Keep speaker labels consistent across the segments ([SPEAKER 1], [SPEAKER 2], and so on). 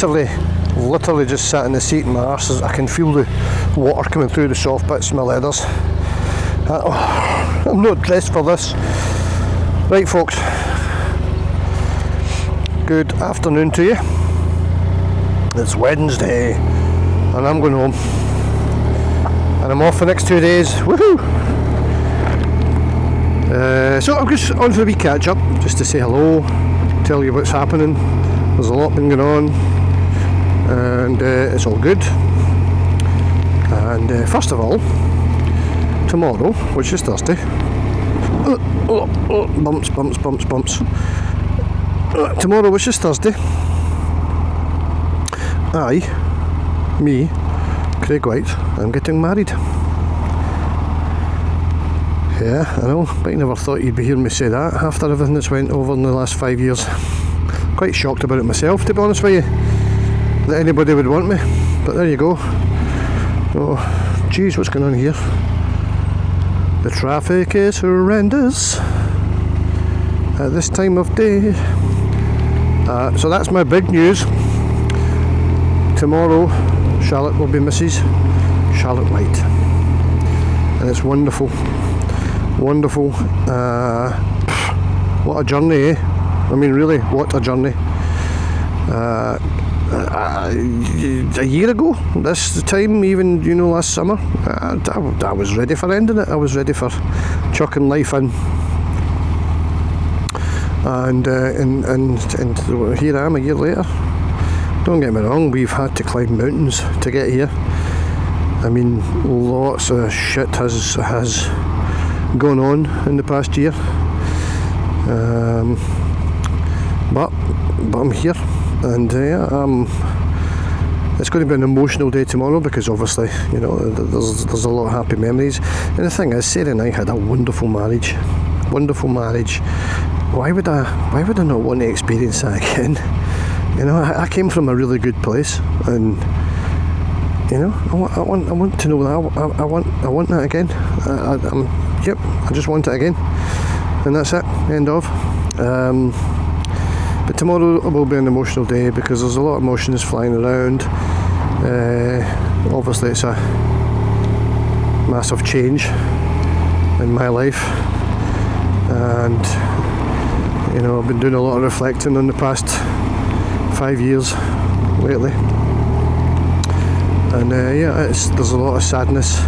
[SPEAKER 1] literally just sat in the seat and my arse I can feel the water coming through the soft bits of my leathers. I'm not dressed for this. Right folks, good afternoon to you. It's Wednesday and I'm going home and I'm off the next 2 days. Woohoo! So I'm just on for a wee catch up, just to say hello, tell you what's happening. There's a lot been going on and it's all good. And first of all, tomorrow, which is Thursday, bumps. Tomorrow, which is Thursday, me, Craig White, I'm getting married. Yeah, I know, but you never thought you'd be hearing me say that after everything that's went over in the last 5 years. Quite shocked about it myself, to be honest with you, that anybody would want me, but there you go. Oh, geez, what's going on here? The traffic is horrendous at this time of day. So that's my big news. Tomorrow, Charlotte will be Mrs. Charlotte White, and it's wonderful. Wonderful. What a journey, eh? I mean, really, what a journey. A year ago, this time, even, you know, last summer, I was ready for ending it. I was ready for chucking life in. And here I am a year later. Don't get me wrong, we've had to climb mountains to get here. I mean, lots of shit has gone on in the past year, but I'm here, and it's going to be an emotional day tomorrow because obviously, you know, there's a lot of happy memories. And the thing is, Sarah and I had a wonderful marriage. Why would I not want to experience that again? You know, I came from a really good place, and you know, I want to know that. I want that again. Yep, I just want it again, and that's it. End of. But tomorrow will be an emotional day because there's a lot of emotions flying around. Obviously, it's a massive change in my life, and you know, I've been doing a lot of reflecting on the past 5 years lately, and there's a lot of sadness.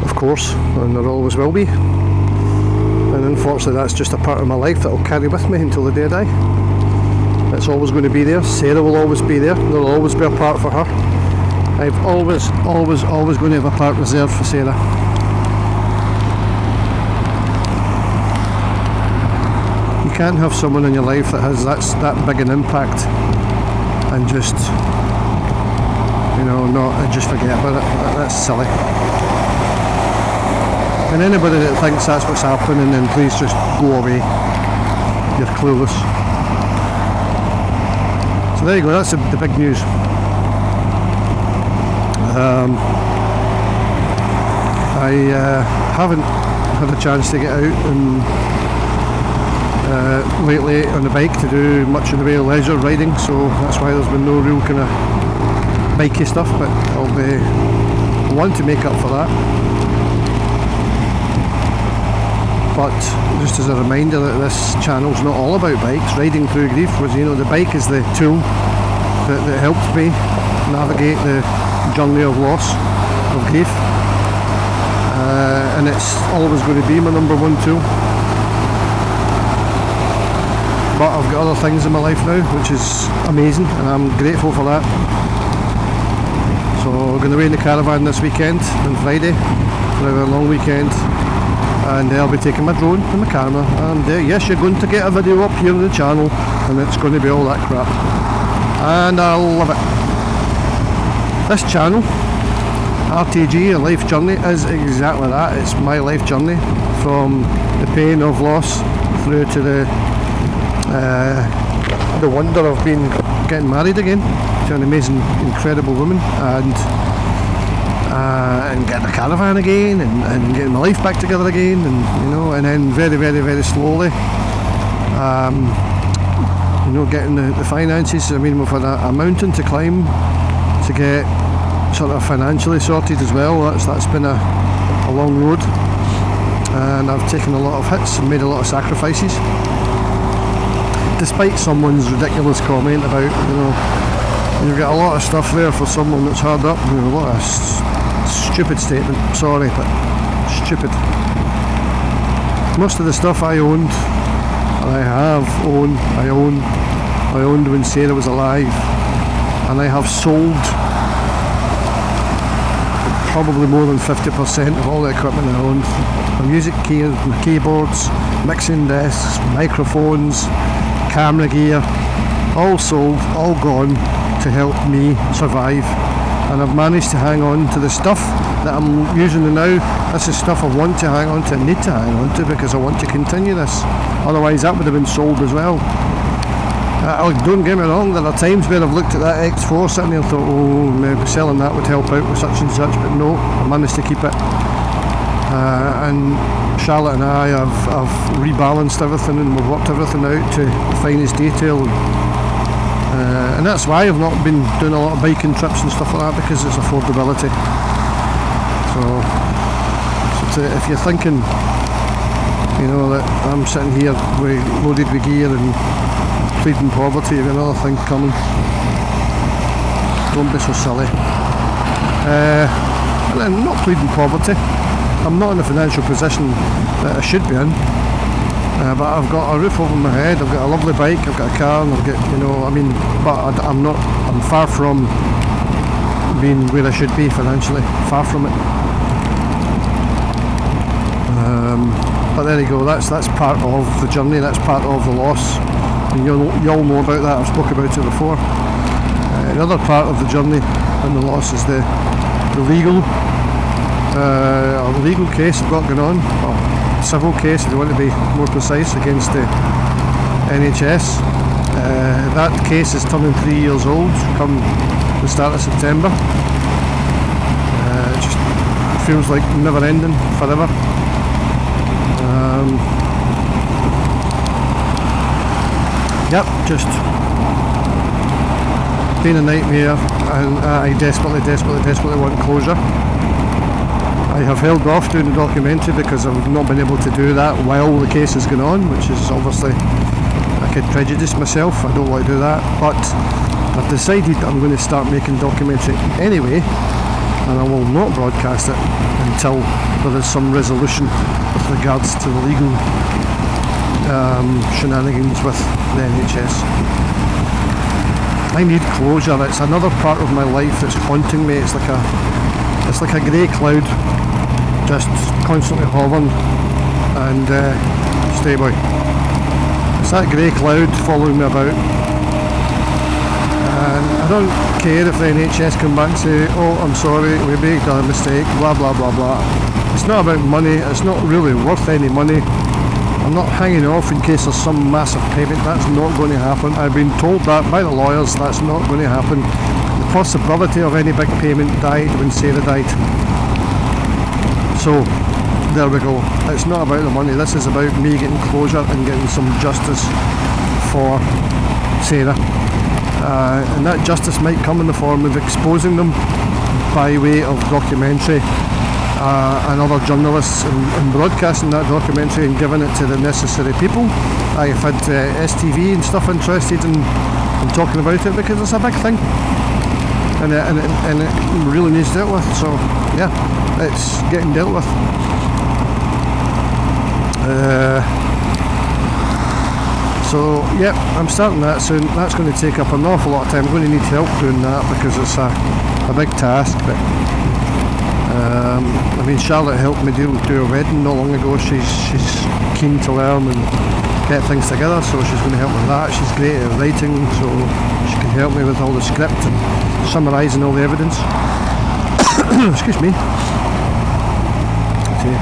[SPEAKER 1] Of course, and there always will be, and unfortunately that's just a part of my life that will carry with me until the day I die. It's always going to be there. Sarah will always be there. There will always be a part for her. I've always going to have a part reserved for Sarah. You can't have someone in your life that has that big an impact and just, you know, not just forget about it. That's silly. And anybody that thinks that's what's happening, then please just go away. You're clueless. So there you go, that's the big news. I haven't had a chance to get out and lately on the bike to do much in the way of leisure riding, so that's why there's been no real kind of bikey stuff, but I'll want to make up for that. But just as a reminder that this channel's not all about bikes. Riding Through Grief was, you know, the bike is the tool that helped me navigate the journey of loss, of grief, and it's always going to be my number one tool. But I've got other things in my life now, which is amazing, and I'm grateful for that. So we're going away in the caravan this weekend, on Friday, for a long weekend. And I'll be taking my drone and my camera, and yes, you're going to get a video up here on the channel, and it's going to be all that crap, and I love it. This channel, RTG, A Life Journey, is exactly that. It's my life journey, from the pain of loss through to the wonder of getting married again to an amazing, incredible woman, and getting a caravan again, and getting my life back together again, and you know, and then very, very, very slowly you know, getting the finances. I mean, we've had a mountain to climb to get sort of financially sorted as well. That's been a long road, and I've taken a lot of hits and made a lot of sacrifices, despite someone's ridiculous comment about, you know, you've got a lot of stuff there for someone that's hard up. You know, what a stupid statement, sorry, but stupid. Most of the stuff I owned, I owned when Sarah was alive, and I have sold probably more than 50% of all the equipment I owned. My music gear, my keyboards, mixing desks, microphones, camera gear, all sold, all gone to help me survive. And I've managed to hang on to the stuff that I'm using now. This is stuff I want to hang on to, I need to hang on to, because I want to continue this. Otherwise that would have been sold as well. Don't get me wrong, there are times where I've looked at that X4 sitting there and thought, oh, maybe selling that would help out with such and such, but no, I managed to keep it. And Charlotte and I have rebalanced everything, and we've worked everything out to the finest detail. And that's why I've not been doing a lot of biking trips and stuff like that, because it's affordability. So if you're thinking, you know, that I'm sitting here loaded with gear and pleading poverty, you've got another thing coming. Don't be so silly. And I'm not pleading poverty. I'm not in the financial position that I should be in. But I've got a roof over my head, I've got a lovely bike, I've got a car, and I've got, you know, I mean, but I'm far from being where I should be financially, far from it. But there you go, that's part of the journey, that's part of the loss. And you all know about that, I've spoke about it before. Another part of the journey and the loss is the legal case I've got going on, or civil case if you want to be more precise, against the NHS. That case is turning 3 years old come the start of September. It just feels like never ending, forever. Yep, just been a nightmare, and I desperately want closure. I have held off doing the documentary because I've not been able to do that while the case is going on, which is obviously, I could prejudice myself, I don't want to do that, but I've decided that I'm going to start making documentary anyway, and I will not broadcast it until there is some resolution with regards to the legal shenanigans with the NHS. I need closure. It's another part of my life that's haunting me. It's like a grey cloud just constantly hovering, and stay by. It's that grey cloud following me about, and I don't care if the NHS come back and say, oh, I'm sorry, we made a mistake, blah blah blah blah. It's not about money, it's not really worth any money. I'm not hanging off in case there's some massive payment. That's not going to happen. I've been told that by the lawyers. That's not going to happen. The possibility of any big payment died when Sarah died. So there we go. It's not about the money. This is about me getting closure and getting some justice for Sarah. And that justice might come in the form of exposing them by way of documentary. And other journalists and broadcasting that documentary and giving it to the necessary people. I've had STV and stuff interested in talking about it, because it's a big thing, and it really needs dealt with. So yeah, it's getting dealt with. So yeah, I'm starting that soon. That's going to take up an awful lot of time. I'm going to need help doing that because it's a big task, but I mean, Charlotte helped me do a wedding not long ago. She's keen to learn and get things together, so she's going to help me with that. She's great at writing, so she can help me with all the script and summarising all the evidence. Excuse me. See,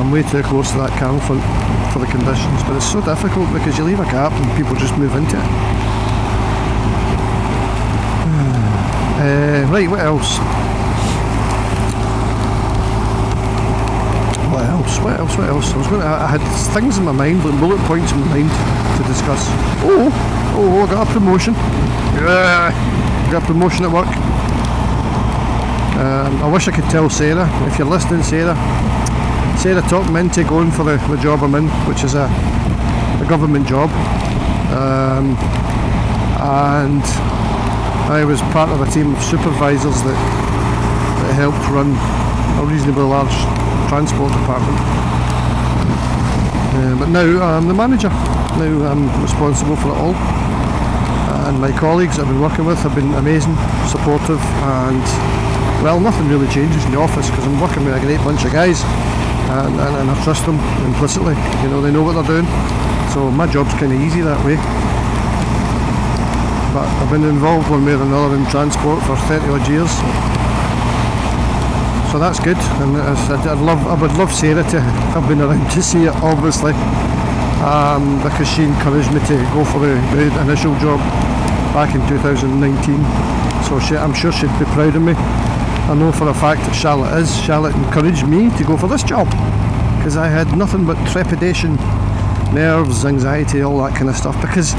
[SPEAKER 1] I'm way too close to that camera front for the conditions, but it's so difficult because you leave a gap and people just move into it. Right, what else? What else? I had things in my mind, like bullet points in my mind to discuss. I got a promotion. Got a promotion at work. I wish I could tell Sarah. If you're listening, Sarah talked me into going for the job I'm in, which is a government job. And I was part of a team of supervisors that helped run a reasonably large transport department. But now I'm the manager. Now I'm responsible for it all. And my colleagues I've been working with have been amazing, supportive, and well, nothing really changes in the office because I'm working with a great bunch of guys, and I trust them implicitly. You know, they know what they're doing, so my job's kind of easy that way. But I've been involved one way or another in transport for 30 odd years, so that's good. And as I said, I would love Sarah to have been around to see it, obviously, because she encouraged me to go for the initial job back in 2019. So I'm sure she'd be proud of me. I know for a fact that Charlotte is. Charlotte encouraged me to go for this job because I had nothing but trepidation, nerves, anxiety, all that kind of stuff. Because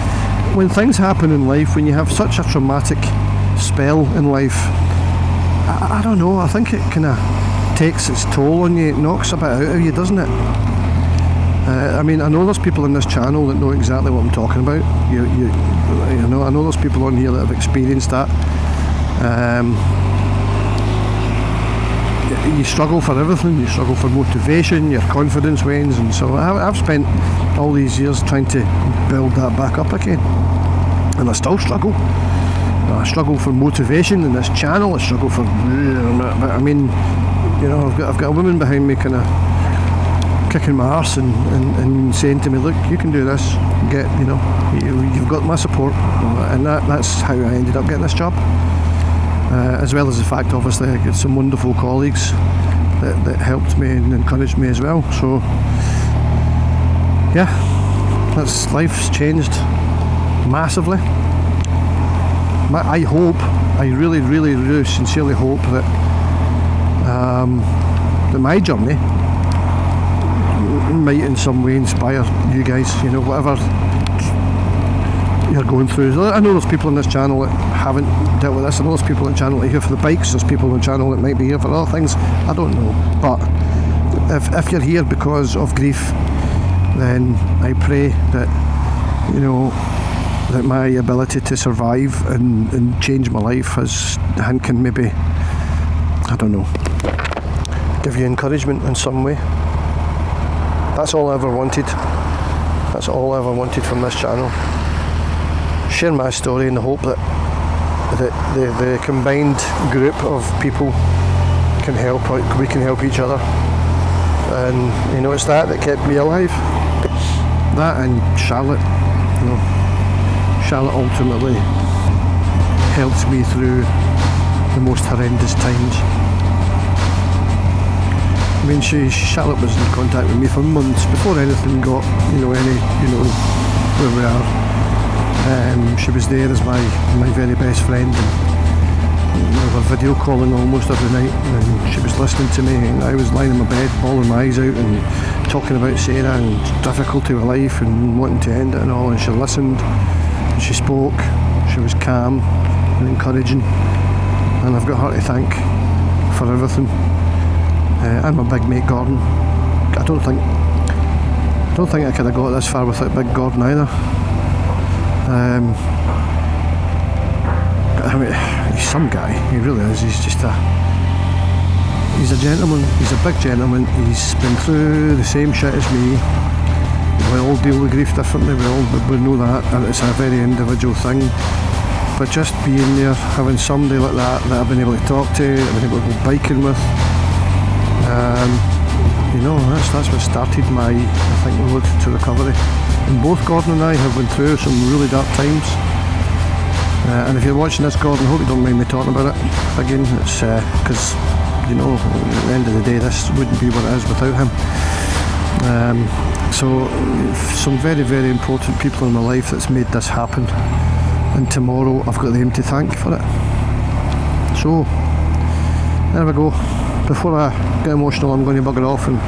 [SPEAKER 1] when things happen in life, when you have such a traumatic spell in life, I don't know, I think it kind of takes its toll on you. It knocks a bit out of you, doesn't it? I mean, I know there's people in this channel that know exactly what I'm talking about. You know, I know there's people on here that have experienced that. You struggle for everything. You struggle for motivation, your confidence wanes, and so I've spent all these years trying to build that back up again, and I still struggle. I struggle for motivation in this channel. I struggle for, I mean, you know, I've got a woman behind me kind of kicking my arse and saying to me, look, you can do this, you've got my support, and that's how I ended up getting this job. As well as the fact, obviously, I get some wonderful colleagues that helped me and encouraged me as well. So, yeah, life's changed massively. I really, really, really sincerely hope that that my journey might in some way inspire you guys, you know, whatever you're going through. I know there's people on this channel that haven't dealt with this. I know there's people on the channel that are here for the bikes. There's people on the channel that might be here for other things. I don't know. But if you're here because of grief, then I pray that, you know, that my ability to survive and change my life can maybe, I don't know, give you encouragement in some way. That's all I ever wanted. That's all I ever wanted from this channel. Share my story in the hope that the combined group of people can help out. We can help each other, and you know, it's that kept me alive. That and Charlotte, you know, Charlotte ultimately helped me through the most horrendous times. I mean, Charlotte was in contact with me for months before anything got, where we are. She was there as my very best friend, and we were video calling almost every night, and she was listening to me, and I was lying in my bed bawling my eyes out and talking about Sarah and difficulty with life and wanting to end it and all, and she listened, and she spoke, she was calm and encouraging, and I've got her to thank for everything. And my big mate Gordon. I don't think I could have got this far without big Gordon either. I mean, he's some guy, he really is. He's a gentleman, he's a big gentleman. He's been through the same shit as me. We all deal with grief differently, we know that, and it's a very individual thing. But just being there, having somebody like that I've been able to talk to, I've been able to go biking with, you know, that's what started my, I think, road to recovery. And both Gordon and I have been through some really dark times. And if you're watching this, Gordon, I hope you don't mind me talking about it. Again, it's because, you know, at the end of the day, this wouldn't be what it is without him. So, some very, very important people in my life that's made this happen. And tomorrow, I've got them to thank for it. So, there we go. Before I get emotional, I'm going to bugger off and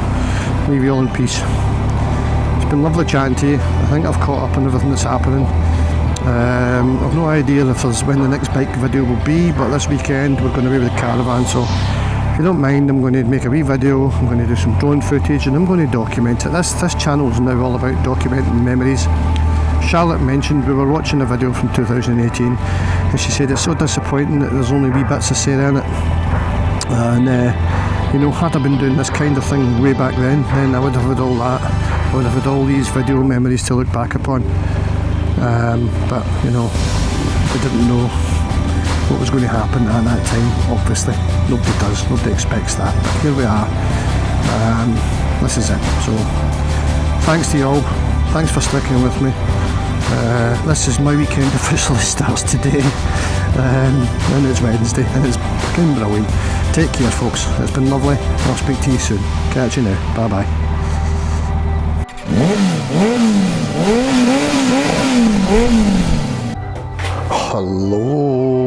[SPEAKER 1] leave you all in peace. It's been lovely chatting to you. I think I've caught up on everything that's happening. I've no idea if there's when the next bike video will be, but this weekend we're going to be with the caravan, so if you don't mind, I'm going to make a wee video. I'm going to do some drone footage and I'm going to document it. This channel is now all about documenting memories. Charlotte mentioned we were watching a video from 2018 and she said it's so disappointing that there's only wee bits of Sarah in it, and you know, had I been doing this kind of thing way back then I would have had all that. I would have had all these video memories to look back upon. But you know, we didn't know what was going to happen at that time. Obviously nobody does, nobody expects that, but here we are. This is it. So thanks to you all, thanks for sticking with me. This is my weekend officially starts today, and it's Wednesday and it's fucking brilliant. Take care folks, it's been lovely. I'll speak to you soon. Catch you now, bye bye. Hello.